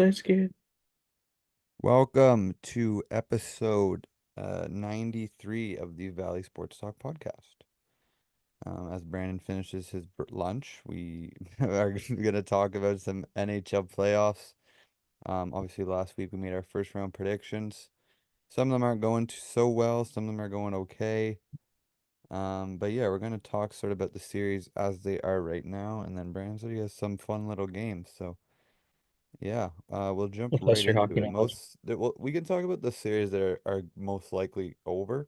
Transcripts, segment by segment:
Let's get. Welcome to episode 93 of the Valley Sports Talk podcast. As Brandon finishes his lunch, we are going to talk about some NHL playoffs. Obviously, last week we made our first round predictions. Some of them aren't going so well, some of them are going okay. But yeah, we're going to talk sort of about the series as they are right now, and then Brandon said he has some fun little games. So yeah, we'll jump Plus right your into hockey it. knowledge. Well, we can talk about the series that are most likely over.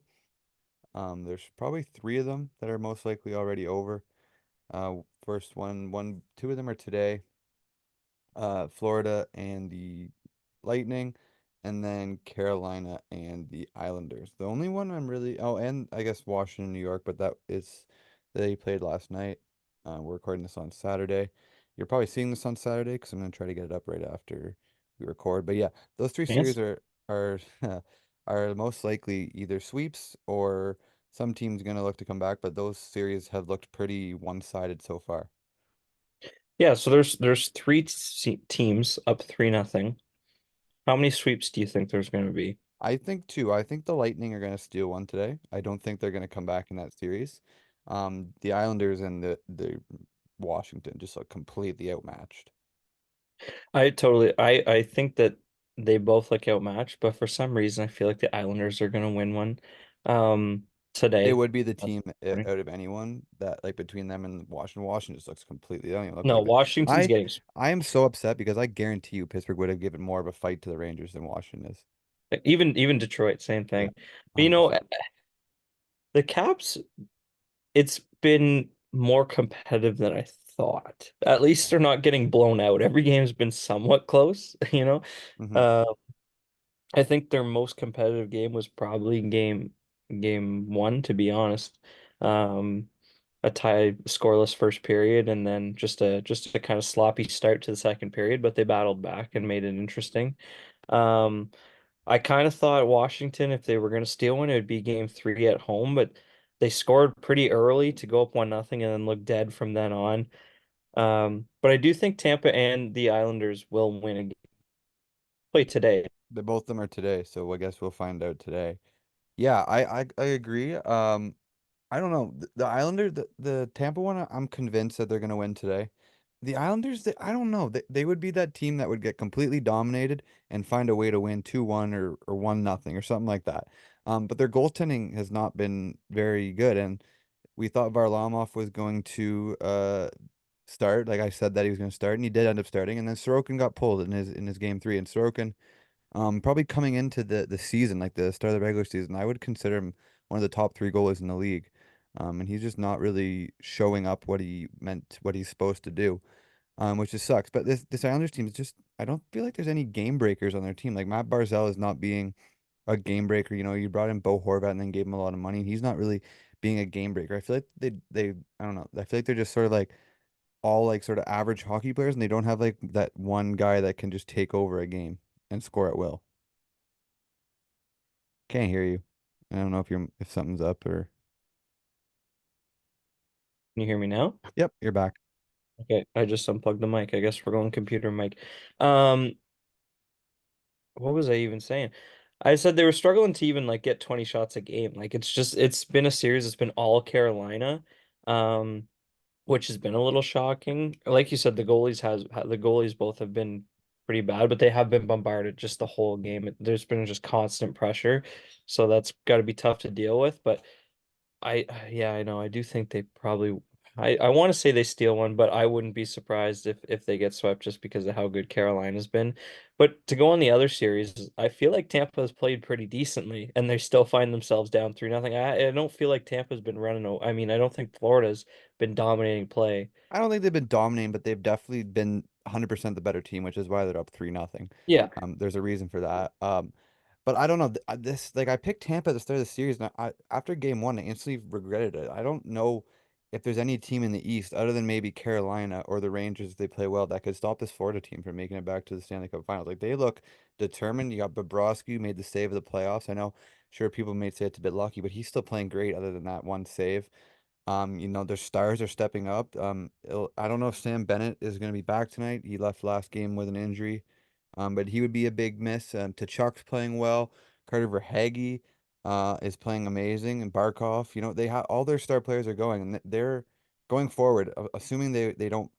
There's probably three of them that are most likely already over. First two of them are today. Florida and the Lightning, and then Carolina and the Islanders. The only one I'm really, oh, and I guess Washington, New York, but that is they played last night. We're recording this on Saturday. You're probably seeing this on Saturday because I'm gonna try to get it up right after we record. But yeah, those three series Yes. are are most likely either sweeps or some team's gonna look to come back. But those series have looked pretty one-sided so far. Yeah, so there's three teams up 3-0. How many sweeps do you think there's going to be? I think too. I think the Lightning are going to steal one today. I don't think they're going to come back in that series. The Islanders and the Washington just look completely outmatched. I think that they both look outmatched, but for some reason I feel like the Islanders are going to win one They today. would be the That's team funny. out of anyone that like between them and Washington. Washington just looks completely. They don't even look No, like that. Washington's I getting I am so upset because I guarantee you Pittsburgh would have given more of a fight to the Rangers than Washington is. even Detroit, same Yeah, thing. But 100%. the Caps, it's been more competitive than I thought. At least they're not getting blown out. Every game's been somewhat close, you know. Hmm. Uh, I think their most competitive game was probably game one, to be honest. Um, a tie scoreless first period and then just a kind of sloppy start to the second period, but they battled back and made it interesting. Um, I kind of thought Washington, if they were going to steal one, it would be game three at home, but they scored pretty early to go up 1-0 and then look dead from then on. But I do think Tampa and the Islanders will win a game. Play today. Both of them are today, so I guess we'll find out today. Yeah, I agree. I don't know. The Islander, the Tampa one, I'm convinced that they're going to win today. The Islanders, I don't know. They would be that team that would get completely dominated and find a way to win 2-1 or 1-0 or something like that. But their goaltending has not been very good. And we thought Varlamov was going to start. Like I said that he was going to start, and he did end up starting. And then Sorokin got pulled in his game three. And Sorokin probably coming into the season, like the start of the regular season, I would consider him one of the top three goalies in the league. And he's just not really showing up what he's supposed to do, which just sucks. But this Islanders team is just, I don't feel like there's any game breakers on their team. Like Matt Barzal is not being a game breaker. You know, you brought in Bo Horvat and then gave him a lot of money. He's not really being a game breaker. I feel like I don't know. I feel like they're just sort of like all like sort of average hockey players, and they don't have like that one guy that can just take over a game and score at will. Can't hear you. I don't know if something's up or. Can you hear me now? Yep, you're back. Okay, I just unplugged the mic. I guess we're going computer mic. Um, what was I even saying? I said they were struggling to even like get 20 shots a game. Like it's been a series, it's been all Carolina, um, which has been a little shocking. Like you said, the goalies both have been pretty bad, but they have been bombarded just the whole game. There's been just constant pressure, so that's got to be tough to deal with. But yeah, I know. I do think they probably I want to say they steal one, but I wouldn't be surprised if they get swept just because of how good Carolina's been. But to go on the other series, I feel like Tampa has played pretty decently and they still find themselves down 3-0. I don't feel like Tampa's been running. I mean, I don't think Florida's been dominating play. I don't think they've been dominating, but they've definitely been 100% the better team, which is why they're up 3-0. Yeah. There's a reason for that. But I don't know this like I picked Tampa at the start of the series, and after game one, I instantly regretted it. I don't know if there's any team in the East other than maybe Carolina or the Rangers if they play well that could stop this Florida team from making it back to the Stanley Cup Finals. Like they look determined. You got Bobrovsky who made the save of the playoffs. I know, sure, people may say it's a bit lucky, but he's still playing great other than that one save. Their stars are stepping up. I don't know if Sam Bennett is going to be back tonight. He left last game with an injury. But he would be a big miss. T'Chuk's playing well. Carter Verhaeghe is playing amazing, and Barkov. You know, they have all their star players are going, and they're going forward. Assuming they don't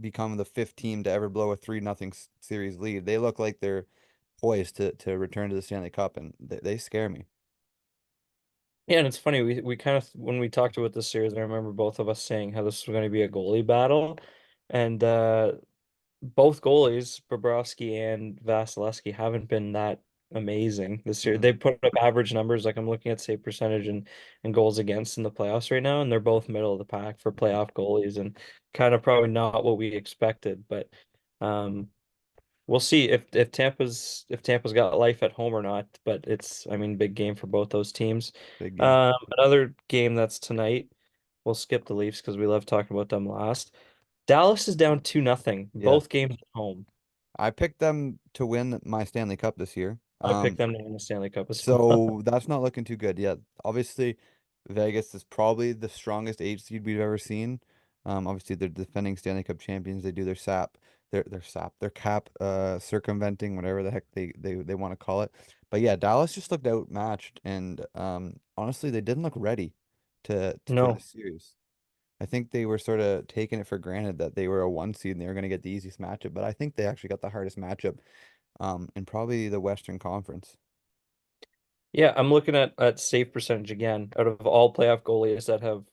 become the fifth team to ever blow a 3-0 series lead, they look like they're poised to return to the Stanley Cup, and they scare me. Yeah, and it's funny, we kind of when we talked about this series, I remember both of us saying how this was going to be a goalie battle. And both goalies, Bobrovsky and Vasilevsky, haven't been that amazing this year. Hmm. They put up average numbers, like I'm looking at save percentage and goals against in the playoffs right now, and they're both middle of the pack for Hmm. playoff goalies and kind of probably not what we expected. But um we'll see if Tampa's got life at home or not. But it's, I mean, big game for both those teams. Big game. Another game that's tonight. We'll skip the Leafs because we love talking about them last. Dallas is down 2-0, Yeah. both games at home. I picked them to win my Stanley Cup this year. I picked them to win the Stanley Cup as well. So that's not looking too good yet. Obviously, Vegas is probably the strongest eight seed we've ever seen. Obviously they're defending Stanley Cup champions. They do their cap circumventing, whatever the heck they want to call it. But yeah, Dallas just looked outmatched, and honestly, they didn't look ready for No. this series. I think they were sort of taking it for granted that they were a one seed and they were going to get the easiest matchup, but I think they actually got the hardest matchup in probably the Western Conference. Yeah, I'm looking at save percentage again. Out of all playoff goalies that have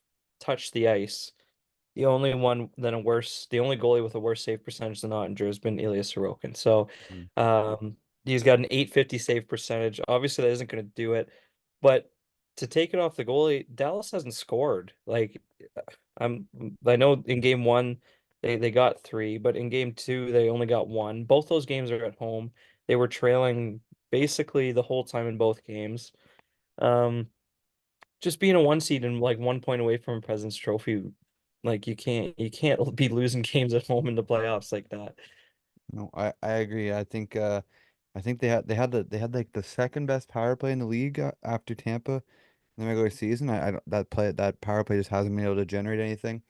touched the ice, the only goalie with a worse save percentage than Ottinger has been Ilya Sorokin. So, Mm. he's got an 850 save percentage. Obviously, that isn't going to do it, but to take it off the goalie, Dallas hasn't scored. Like, I'm, I know in game one they got three, but in game two they only got one. Both those games are at home. They were trailing basically the whole time in both games. Um, just being a one seed and like 1 point away from a President's Trophy, like you can't be losing games at home in the playoffs like that. No, I agree. I think they had like the second best power play in the league after Tampa in the regular season. I don't, that power play just hasn't been able to generate anything.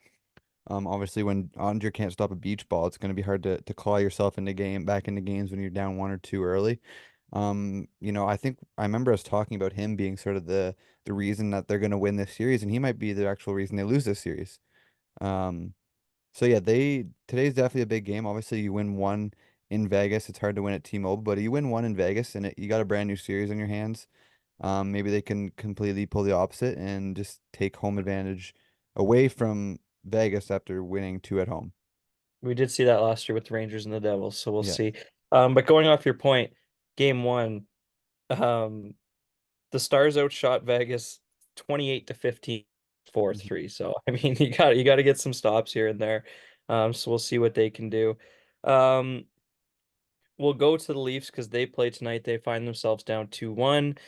Obviously when Andre can't stop a beach ball, it's going to be hard to claw yourself back into games when you're down one or two early. I think I remember us talking about him being sort of the reason that they're going to win this series, and he might be the actual reason they lose this series. Um, so yeah, they today's definitely a big game. Obviously, you win one in Vegas. It's hard to win at T-Mobile, but you win one in Vegas, and you got a brand new series on your hands. Maybe they can completely pull the opposite and just take home advantage away from Vegas after winning two at home. We did see that last year with the Rangers and the Devils, so we'll Yeah. see. But going off your point, game one, um, the Stars outshot Vegas 28-15, Mhm. 4-3. So I mean, you got to get some stops here and there. So we'll see what they can do. Um, we'll go to the Leafs because they play tonight. They find themselves down 2-1.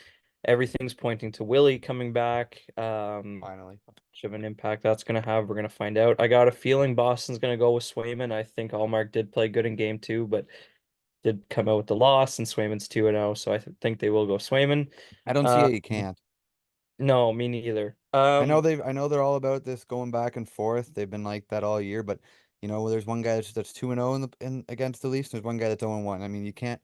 Everything's pointing to Willie coming back. Finally. Much of an impact that's going to have, we're going to find out. I got a feeling Boston's going to go with Swayman. I think Allmark did play good in game two, but did come out with the loss, and Swayman's 2-0, so I think they will go Swayman. I don't see Uh, how you can't. no, me neither. I know they're all about this going back and forth. They've been like that all year, but there's one guy that's 2-0 in against the Leafs. There's one guy that's 0-1. I mean, you can't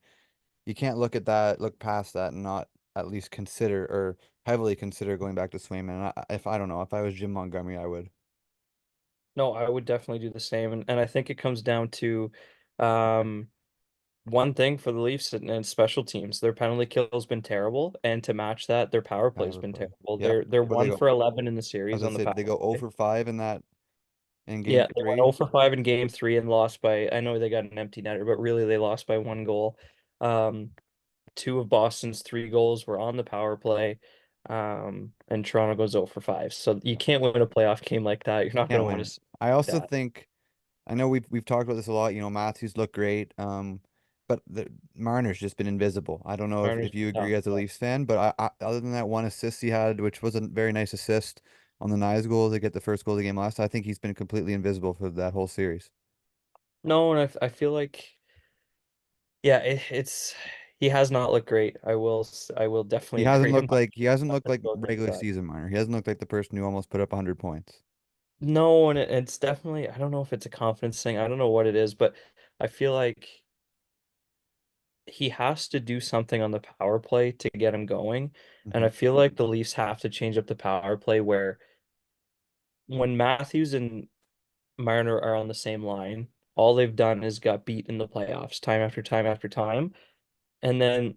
look past that and not at least consider or heavily consider going back to Swayman. And if I don't know, if I was Jim Montgomery, I would. No, I would definitely do the same, and I think it comes down to um one thing for the Leafs and special teams. Their penalty kill's been terrible, and to match that, their power play's Power been play. terrible. Yep. They're Where they one go? for 11 in the As series I on the said, power they go 0 play. for 5 in Yeah, game they went 3. 0 for 5 in game three and lost by, I know they got an empty netter, but really they lost by one goal. Um, Two of Boston's three goals were on the power play. And Toronto goes 0 for 5. So you can't win a playoff game like that. You're not going Can't to win a win. series I like also that. think I know we've talked about this a lot. Matthews looked great. But Marner's just been invisible. I don't know Mariners if you tough. agree as a Leafs fan, but other than that one assist he had, which was a very nice assist on the Nyes goal to get the first goal of the game last, I think he's been completely invisible for that whole series. No, and I feel like, yeah, he has not looked great. I will definitely agree. He hasn't looked like Go against regular that. season Marner. He hasn't looked like the person who almost put up 100 points. No, and it's definitely, I don't know if it's a confidence thing. I don't know what it is, but I feel like he has to do something on the power play to get him going. And Hmm. I feel like the Leafs have to change up the power play where when Matthews and Marner are on the same line, all they've done is got beat in the playoffs time after time after time. And then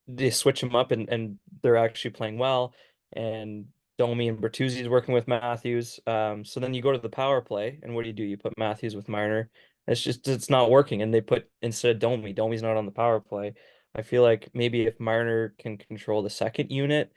they switch them up and they're actually playing well. And Domi and Bertuzzi's working with Matthews. So then you go to the power play, and what do? You put Matthews with Marner. It's not working. And they put instead of Domi's not on the power play. I feel like maybe if Marner can control the second unit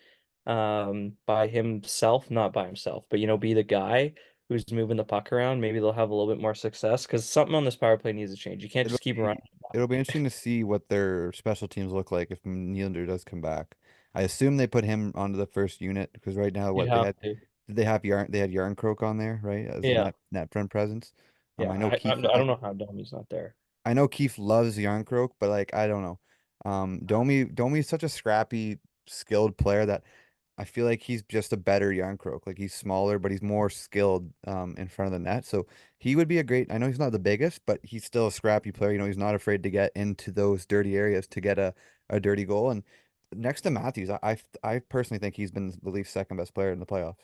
by himself, not by himself, but be the guy who's moving the puck around, maybe they'll have a little bit more success because something on this power play needs to change. You can't It'll just keep running. be it'll be interesting to see what their special teams look like if Nylander does come back. I assume they put him onto the first unit because right now You'd what they have had to. did they had Yarn Croak on there, right? As a Yeah. net front presence. Yeah, I know I don't know how Domi's not there. I know Keith loves Yarncroke, but like I don't know. Domi is such a scrappy, skilled player that I feel like he's just a better Yarncroke. Like he's smaller, but he's more skilled in front of the net. So he would be a great. I know he's not the biggest, but he's still a scrappy player. He's not afraid to get into those dirty areas to get a dirty goal. And next to Matthews, I personally think he's been the Leafs' second best player in the playoffs.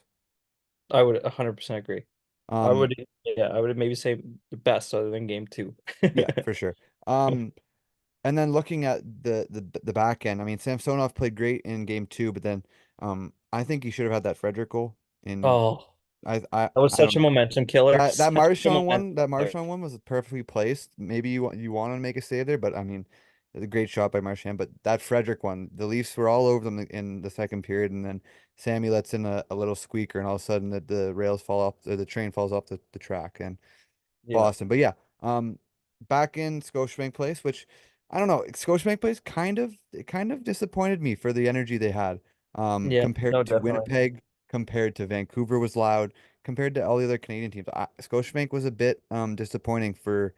I would 100% agree. I Um, would, yeah, I would maybe say the best other than game two. yeah, for sure. Um, And then looking at the back end, I mean, Samsonov played great in game two, but then I think he should have had that Frederick goal. In Oh, that was I don't such a know momentum killer. that Such a That momentum killer. Marchand one was perfectly placed. Maybe you want to make a save there, but I mean, it's a great shot by Marchand. But that Frederick one, the Leafs were all over them in the second period, and then Sammy lets in a little squeaker, and all of a sudden the rails fall off, or the train falls off the track, and Yeah, Boston. But yeah, back in Scotiabank Place, which I don't know, Scotiabank Place it kind of disappointed me for the energy they had. yeah, no, Compared to definitely. Winnipeg, compared to Vancouver was loud, compared to all the other Canadian teams. Scotiabank was a bit disappointing for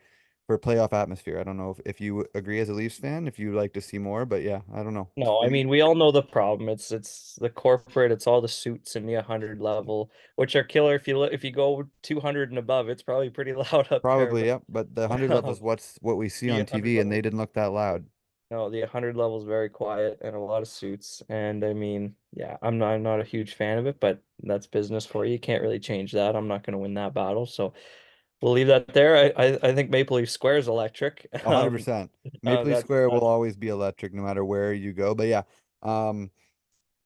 playoff atmosphere. I don't know if you agree as a Leafs fan, if you like to see more, but yeah, I don't know. No, For I me, mean we all know the problem. It's the corporate. It's all the suits in the 100 level, which are killer. If you go 200 and above, it's probably pretty loud up there. probably, But yeah, but the 100 level is what we see the on 100 TV, and they level. didn't look that loud. No, the 100 level is very quiet and a lot of suits. And I mean, yeah, I'm not a huge fan of it, but that's business for you. You can't really change that. I'm not going to win that battle. So we'll leave that there. I think Maple Leaf Square is electric. 100%. Maple Leaf That's Square will that's always be electric no matter where you go. But yeah, um,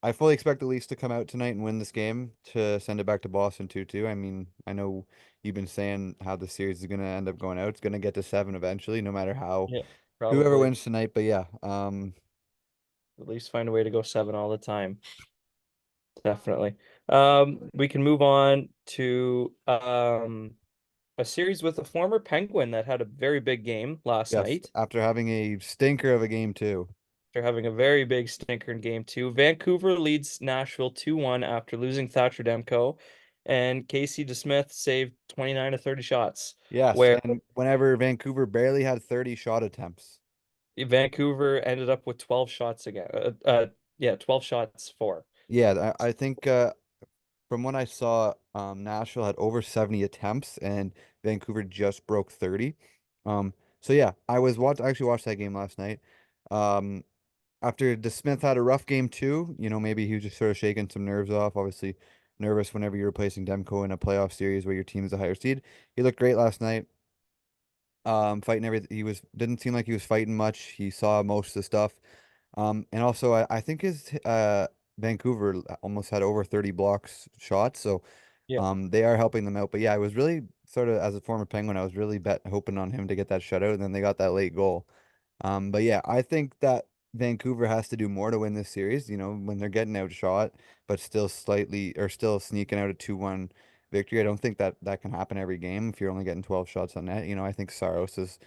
I fully expect the Leafs to come out tonight and win this game to send it back to Boston 2-2. I mean, I know you've been saying how the series is going to end up going out. It's going to get to seven eventually, no matter how yeah, whoever probably. wins tonight. But yeah, At least find a way to go seven all the time. Definitely. We can move on to a series with a former Penguin that had a very big game last yes, night. after having a stinker of a game too. After having a very big stinker in game two. Vancouver leads Nashville 2-1 after losing Thatcher Demko, and Casey DeSmith saved 29 to 30 shots, Yes, where and whenever Vancouver barely had 30 shot attempts. Vancouver ended up with 12 shots again. Yeah, 12 shots for. Yeah, I think from what I saw, Nashville had over 70 attempts and Vancouver just broke 30. So yeah, I actually watched that game last night. Um, After DeSmith had a rough game too, maybe he was just sort of shaking some nerves off. Obviously, nervous whenever you're replacing Demko in a playoff series where your team is a higher seed. He looked great last night. Fighting everything. Didn't seem like he was fighting much. He saw most of the stuff. And also I think his Vancouver almost had over 30 blocks shots, so Yeah. they are helping them out. But yeah, I was really sort of as a former Penguin, I was really hoping on him to get that shutout, and then they got that late goal. But yeah, I think that Vancouver has to do more to win this series, when they're getting outshot, but still sneaking out a 2-1 victory. I don't think that that can happen every game if you're only getting 12 shots on net. I think Saros is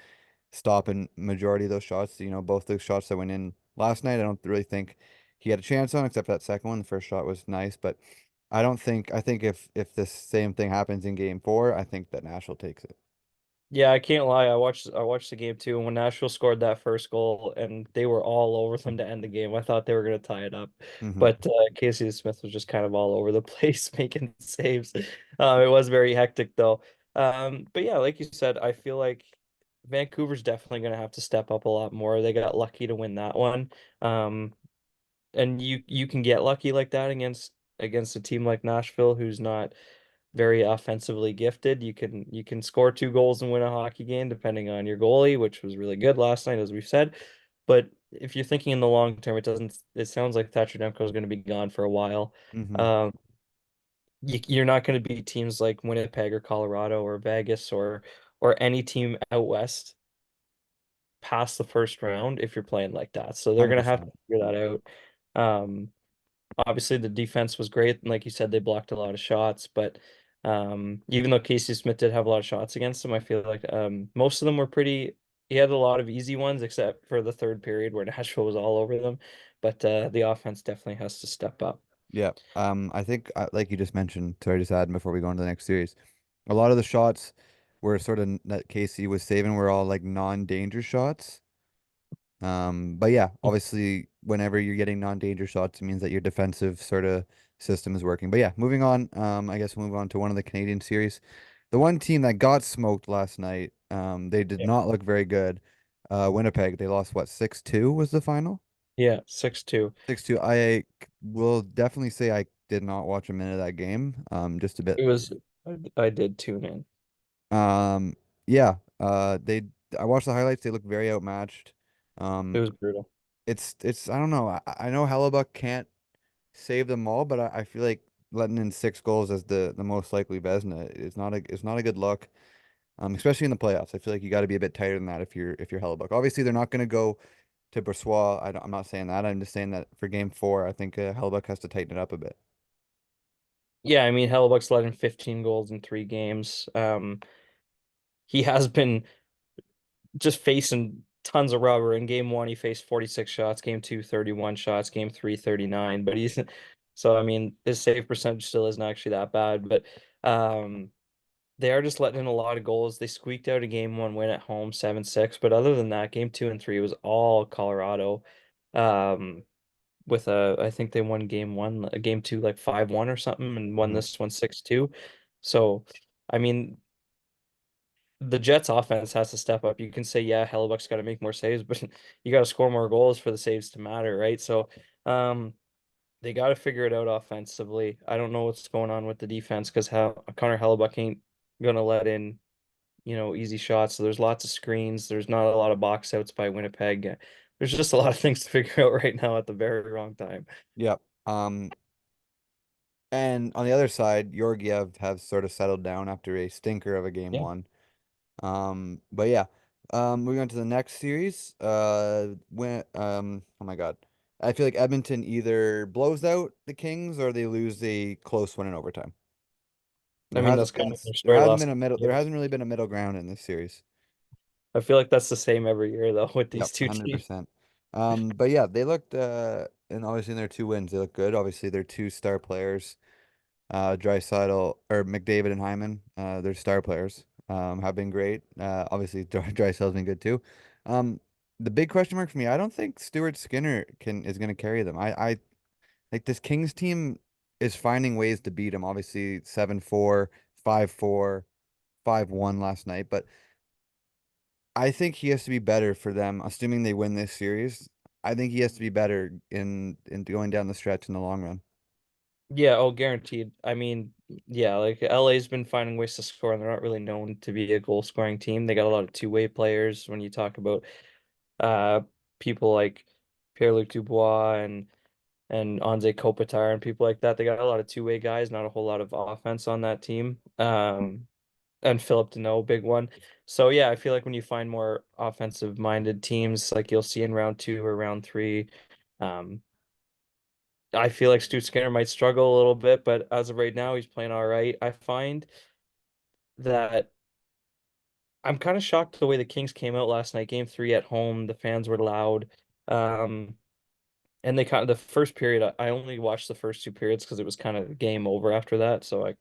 stopping majority of those shots. Both those shots that went in last night, I don't really think he had a chance on, except that second one. The first shot was nice, but I think if this same thing happens in game four, I think that Nashville takes it. Yeah, I can't lie. I watched the game too, and when Nashville scored that first goal, and they were all over them to end the game. I thought they were going to tie it up, Hmm. but Casey Smith was just kind of all over the place making saves. It was very hectic though. But yeah, like you said, I feel like Vancouver's definitely going to have to step up a lot more. They got lucky to win that one. Um, and you can get lucky like that against a team like Nashville who's not very offensively gifted. You can score 2 goals and win a hockey game depending on your goalie, which was really good last night, as we've said. But if you're thinking in the long term, it sounds like Thatcher Demko is going to be gone for a while. Hmm. Um, you're not going to beat teams like Winnipeg or Colorado or Vegas or any team out west past the first round if you're playing like that. So they're gonna have to 100%. figure that out. Um, Obviously the defense was great, and like you said, they blocked a lot of shots, but even though Casey Smith did have a lot of shots against him, I feel like most of them were pretty. He had a lot of easy ones, except for the third period where Nashville was all over them. But the offense definitely has to step up. Yeah. I think like you just mentioned, sorry, just adding before we go into the next series, a lot of the shots were sort of that Casey was saving were all like non-danger shots. But yeah, obviously, whenever you're getting non-danger shots, it means that your defensive sort of system is working. But yeah, moving on. I guess we'll move on to one of the Canadian series. The one team that got smoked last night, they did Yeah, not look very good. Winnipeg, they lost what, 6-2 was the final? yeah, 6-2. 6-2. I will definitely say I did not watch a minute of that game. Just a bit. It was. I did tune in. Um, yeah. I watched the highlights. They look very outmatched. It Um, was brutal. it's I don't know. I know Hellebuck can't save them all, but I feel like letting in 6 goals as the most likely Vezina it's not a good look. Especially in the playoffs. I feel like you got to be a bit tighter than that if you're Hellebuck. Obviously, they're not going to go to Brossoit. I'm not saying that. I'm just saying that for game 4, I think Hellebuck has to tighten it up a bit. Yeah, I mean Hellebuck's led in 15 goals in 3 games. He has been just facing tons of rubber. In game one, he faced 46 shots, game two, 31 shots, game three, 39. But he's so I mean, his save percentage still isn't actually that bad, but um they are just letting in a lot of goals. They squeaked out a game one win at home, 7-6. But other than that, game two and three was all Colorado. Um with I think they won game one, game two like 5-1 or something, and won Hmm. this one 6-2. So I mean, the Jets offense has to step up. You can say, yeah, Hellebuck's got to make more saves, but you got to score more goals for the saves to matter, right? So, they got to figure it out offensively. I don't know what's going on with the defense because how Connor Hellebuck ain't gonna let in, easy shots. So there's lots of screens. There's not a lot of box outs by Winnipeg. There's just a lot of things to figure out right now at the very wrong time. Yep. And on the other side, Georgiev have sort of settled down after a stinker of a game Yeah. one. But yeah, moving on to the next series. Oh my God, I feel like Edmonton either blows out the Kings or they lose a close one in overtime. I There mean, hasn't that's been kind of their there story hasn't last been a middle there year. hasn't really been a middle ground in this series. I feel like that's the same every year though with Yep, these two teams. 100%. But yeah, they looked and obviously in their 2 wins, they look good. Obviously, their 2 star players. Draisaitl or McDavid and Hyman, their star players, have been great. Obviously, Draisaitl's been good too. Um, the big question mark for me, I don't think Stuart Skinner is going to carry them. I like this Kings team is finding ways to beat them. Obviously, 7-4, 5-4, 5-1 last night, but I think he has to be better for them, assuming they win this series. I think he has to be better in going down the stretch in the long run. Yeah, oh, guaranteed. I mean, yeah, like LA's been finding ways to score, and they're not really known to be a goal scoring team. They got a lot of two-way players when you talk about uh people like Pierre-Luc Dubois and Anze Kopitar and people like that. They got a lot of two-way guys, not a whole lot of offense on that team. And Philip Deneau, big one. So yeah, I feel like when you find more offensive minded teams, like you'll see in round two or round three, um, I feel like Stu Skinner might struggle a little bit, but as of right now, he's playing all right. I find that I'm kind of shocked the way the Kings came out last night. Game three at home, the fans were loud. Um, and they kind of the first period, I only watched the first 2 periods because it was kind of game over after that. So I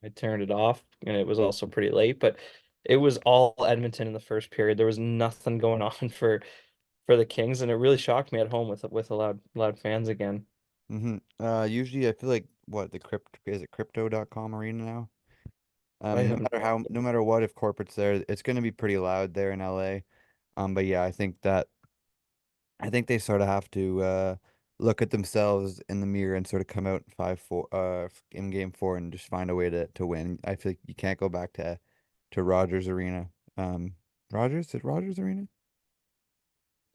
turned it off, and it was also pretty late, but it was all Edmonton in the first period. There was nothing going on for the Kings, and it really shocked me at home with a loud fans again. Usually I feel like what the crypt is it crypto.com arena now? I No have matter no how, no idea. matter what, if corporate's there, it's going to be pretty loud there in LA. But yeah, I think they sort of have to look at themselves in the mirror and sort of come out 5-4 in game four and just find a way to win. I feel like you can't go back to Rogers Arena. Um, Rogers? Is it Rogers Arena?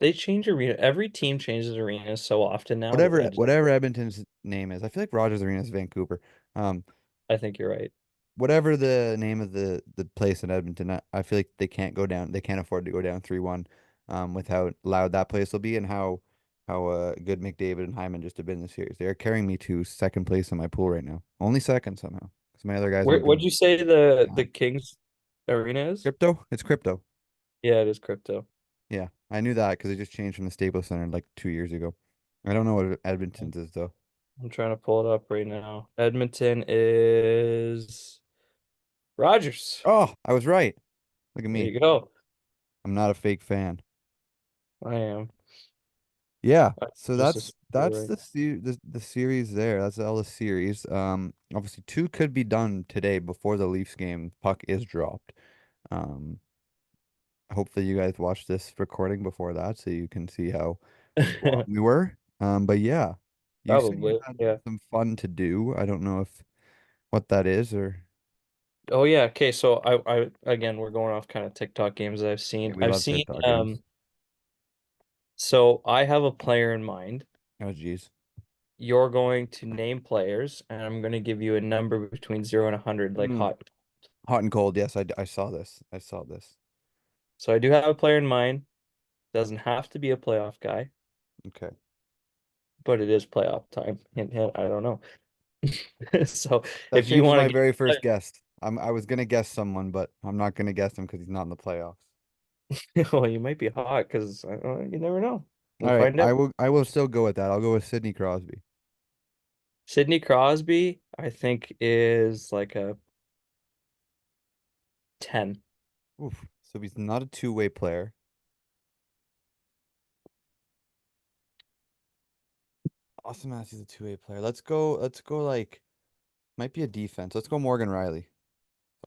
They change arena. Every team changes arenas so often now that Whatever I just whatever Edmonton's name is. I feel like Rogers Arena is Vancouver. Um, I think you're right. whatever the name of the place in Edmonton, I feel like they can't go down. They can't afford to go down 3-1, with how loud that place will be and how good McDavid and Hyman just have been this series. They are carrying me to second place in my pool right now. Only second somehow, because my other guys Where have what'd been you say the down. Kings arena is? Crypto? It's crypto. Yeah, it is crypto. Yeah, I knew that because it just changed from the Staples Center like 2 years ago. I don't know what Edmonton's is though. I'm trying to pull it up right now. Edmonton is Rogers. Oh, I was right. Look at There me. you go. I'm not a fake fan. I am. Yeah, I so just that's right. the series there. That's all the series. Obviously two could be done today before the Leafs game. Puck is dropped. Um, hopefully you guys watch this recording before that so you can see how wrong we were. But yeah, you said you Probably. had Yeah. some fun to do. I don't know if what that is or Oh yeah. Okay. So I again we're going off kind of TikTok games that I've yeah, seen. we I've love seen TikTok games. so I have a player in mind. Oh geez. You're going to name players, and I'm going to give you a number between 0 and 100, like Mm. hot. Hot and cold. Yes, I saw this. I saw this. So I do have a player in mind. Doesn't have to be a playoff guy, Okay. but it is playoff time. Hint, hint, I don't know. So That if you changes want my to very get first guess. I was gonna guess someone, but I'm not gonna guess him because he's not in the playoffs. a player, well, you might be hot because you never know. We'll All right, find out. I will still go with that. I'll go with Sidney Crosby. Sidney Crosby, I think, is like a 10. Oof. So he's not a two-way player. Austin Matthews is a two-way player. Let's go like might be a defense. Let's go Morgan Riley.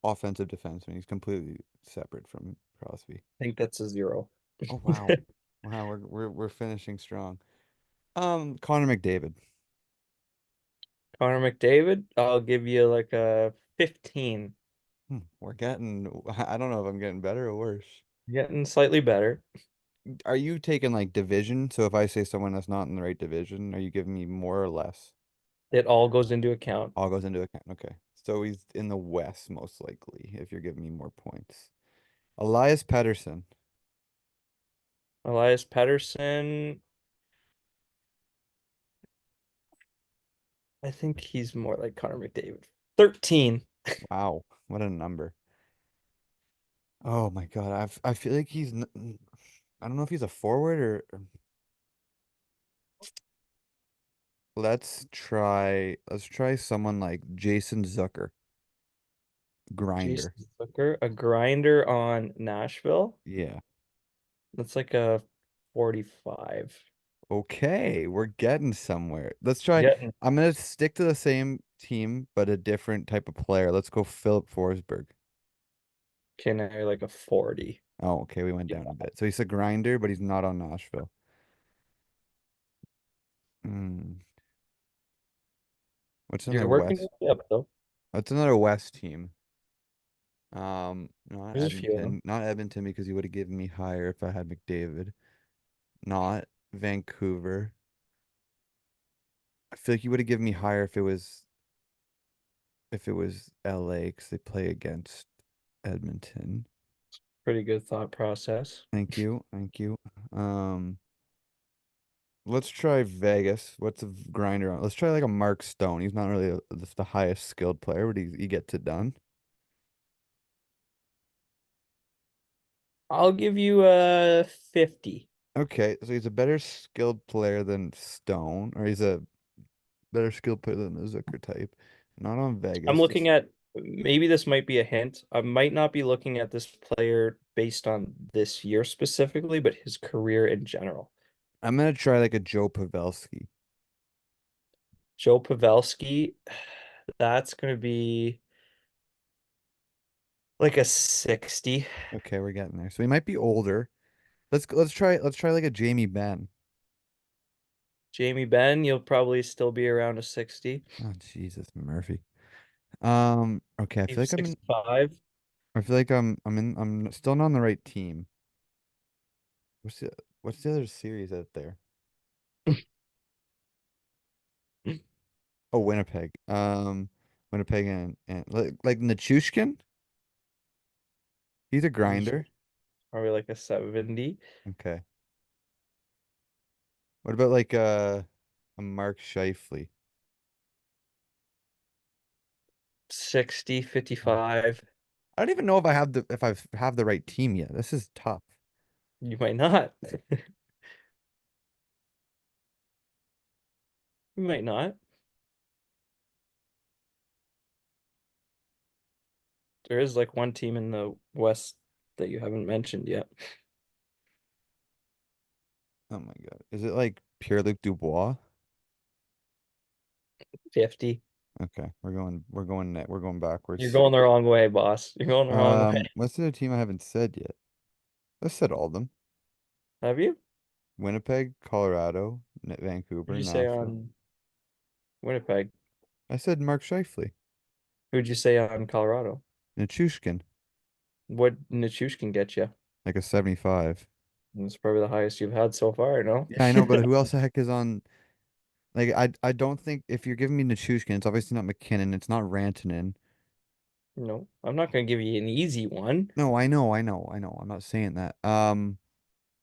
Offensive defenseman. He's completely separate from Crosby. I think that's a 0. Oh wow. Wow, we're finishing strong. Connor McDavid. Connor McDavid, I'll give you like a 15. We're getting I don't know if I'm getting better or worse. Getting slightly better. Are you taking like division? So if I say someone that's not in the right division, are you giving me more or less? It all goes into account. All goes into account. Okay. So he's in the West most likely, if you're giving me more points. Elias Pettersson. Elias Pettersson, I think he's more like Connor McDavid. 13. Wow, what a number. Oh my God. I feel like I don't know if he's a forward or let's try someone like Jason Zucker. Grinder. Jason Zucker, a grinder on Nashville. Yeah. That's like a 45. Okay, we're getting somewhere. Let's try. Getting I'm gonna stick to the same team, but a different type of player. Let's go Philip Forsberg. Kinner like a 40. Oh, okay, we went Yeah. down a bit. So he's a grinder, but he's not on Nashville. Hmm. What's You're another working West? your way up though. What's another West team? Not There's a few of Edmonton. them. Not Edmonton because he would have given me higher if I had McDavid. Not Vancouver. I feel like he would have given me higher if it was LA because they play against Edmonton. Pretty good thought process. Thank you. Thank you. Um, let's try Vegas. What's a grinder on? Let's try like a Mark Stone. He's not really the highest skilled player, but he gets it done. I'll give you a 50. Okay, so he's a better skilled player than Stone, or he's a better skilled player than the Zucker type. Not on I'm Vegas. looking at maybe this might be a hint. I might not be looking at this player based on this year specifically, but his career in general. I'm gonna try like a Joe Pavelski. Joe Pavelski, that's going to be Like a 60. Okay, we're getting there. So he might be older. Let's try like a Jamie Benn. Jamie Benn, you'll probably still be around a 60. Oh Jesus, Murphy. Okay, Maybe 65. I feel like I'm still not on the right team. What's the what's the other series out there? Oh, Winnipeg. Winnipeg and like Nichushkin? He's a grinder. Probably like a 70. Okay. What about like a Mark Scheifele? 60, Oh. 55. I don't even know if I have the right team yet. This is tough. You might not. You might not. There is like one team in the West that you haven't mentioned yet. Oh my God. Is it like Pierre-Luc Dubois? 50. Okay, we're going You're backwards. going the wrong way, boss. You're going the wrong way. What's the other team I haven't said yet? I said all of them. Have you? Winnipeg, Colorado, Who'd Vancouver, you say Nashville. on Winnipeg? I said Mark Scheifele, Who'd you say on Colorado? Nichushkin, What Nichush can get you? like a 75. It's probably the highest you've had so far, no? Yeah, I know, but who else the heck is on? Like, I don't think if you're giving me Nichushkin, it's obviously not McKinnon, it's not Rantanen. No, I'm not going to give you an easy one. No, I know. I'm not saying that.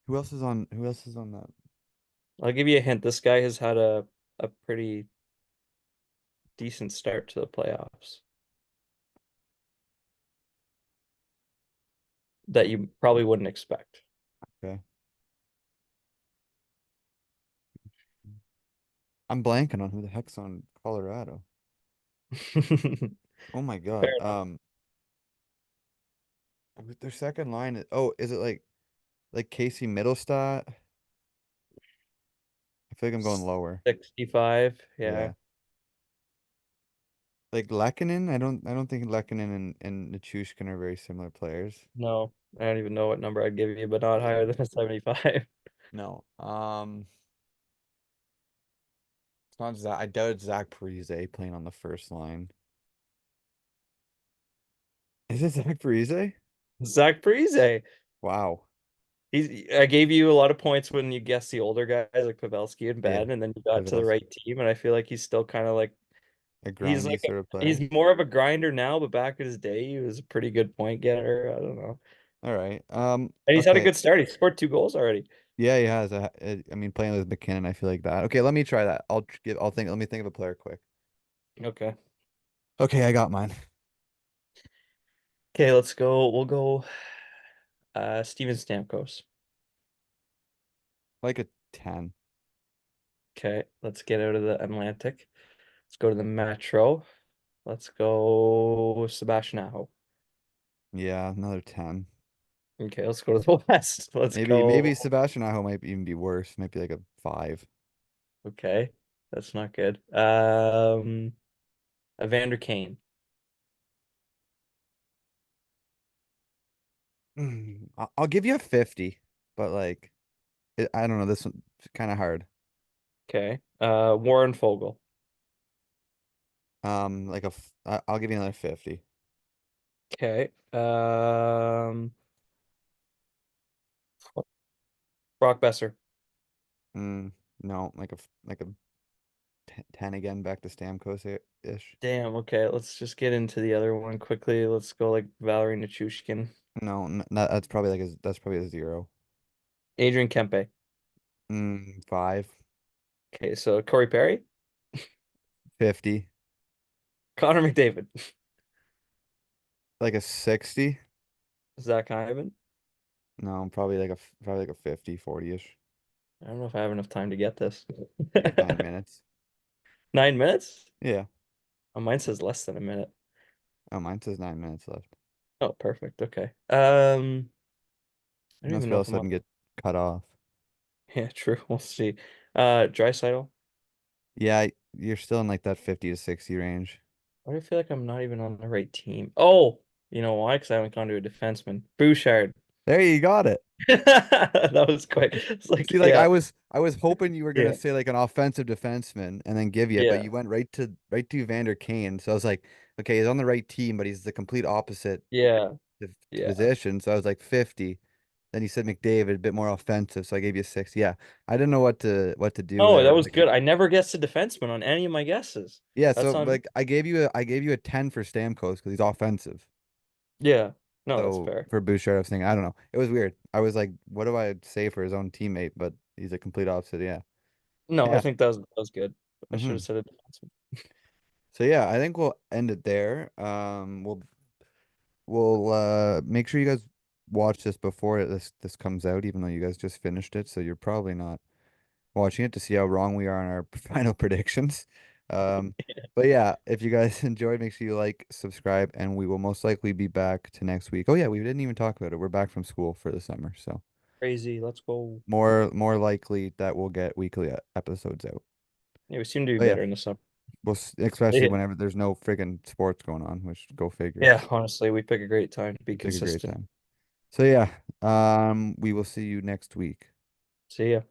Who else is on? Who else is on that? I'll give you a hint. This guy has had a pretty decent start to the playoffs that you probably wouldn't expect. Okay, I'm blanking on who the heck's on Colorado. Fair Oh my God. enough. With their second line, is it like Casey Middlestat? I feel like I'm going lower. 65. Yeah. Yeah. Like Lehkonen, I don't think Lehkonen and Nichushkin are very similar players. No, I don't even know what number I'd give you, but not Yeah. higher than a 75. No. It's not Zach. I doubt it's Zach Parise playing on the first line. Is it Zach Parise? Zach Parise. Wow. I gave you a lot of points when you guessed the older guys like Pavelski and Yeah. Ben, and then you got to the Pavelski. right team, and I feel like he's still kind of like A he's grindy like sort of he's player. more of a grinder now, but back in his day, he was a pretty good point getter. I don't know. All right. And he's had a Okay. good start. He scored 2 goals already. Yeah, he has. I mean, playing with McKinnon, I feel like that. Okay, let me try that. Let me think of a player quick. Okay. Okay, I got mine. Okay, let's go. We'll go Steven Stamkos. Like a 10. Okay, let's get out of the Atlantic. Let's go to the Metro. Let's go Sebastian Aho. Yeah, another 10. Okay, let's go to the West. Let's Maybe go. Sebastian Aho might even be worse. Might be like a 5. Okay, that's not good. Evander Kane. I'll give you a 50, but like I don't know, this one's kind of hard. Okay. Warren Fogle. I'll give you another 50. Okay. Brock Besser. Mm, no, like a 10 again, back to Stamkos-ish. Damn. Okay, let's just get into the other one quickly. Let's go like Valerie Nichushkin. No, that's probably a 0. Adrian Kempe. 5, Okay, so Corey Perry. 50, Connor McDavid. like a 60. Zach Hyman. No, probably like a 50, 40-ish. I don't know if I have enough time to get this. You have 9 minutes. 9 minutes? Yeah. Oh, mine says less than a minute. Oh, mine says 9 minutes left. Oh, perfect. Okay. I don't Unless even we know all of if a I'm on. sudden get cut off. Yeah, true. We'll see. Drysdale. Yeah, you're still in like that 50 to 60 range. Why do I feel like I'm not even on the right team? Oh, You know why? Because I haven't gone to a defenseman. Bouchard. There you got it. That was quick. It's See, like, like yeah, I was hoping you were gonna yeah, say like an offensive defenseman and then give you, but yeah, you went right to Vander Kane. So I was like, okay, he's on the right team, but he's the complete opposite yeah, yeah. position. So I was like 50. Then you said McDavid, a bit more offensive, so I gave you 6. Yeah, I didn't know what to do Oh, there. that was Like, good. I never guessed a defenseman on any of my guesses. yeah, so That's on. like I gave you a 10 for Stamkos because he's offensive. Yeah. No, that's So fair. for Bouchard, I was thinking, I don't know. It was weird. I was like, what do I say for his own teammate? But he's a complete opposite. Yeah. No, I Yeah. think that was good. I should have hmm said a defenseman. So yeah, I think we'll end it there. We'll make sure you guys watch this before this comes out, even though you guys just finished it, so you're probably not watching it to see how wrong we are on our final predictions. Um, but yeah, if you guys enjoyed, make sure you like, subscribe, and we will most likely be back to next week. Oh yeah, we didn't even talk about it. We're back from school for the summer, so Crazy. Let's go. more likely that we'll get weekly episodes out. Yeah, we seem to be But yeah, better in the summer. especially Yeah. whenever there's no friggin' sports going on, which go figure. Yeah, honestly, we pick a great time to be We pick a great consistent. time. So yeah, we will see you next week. See ya.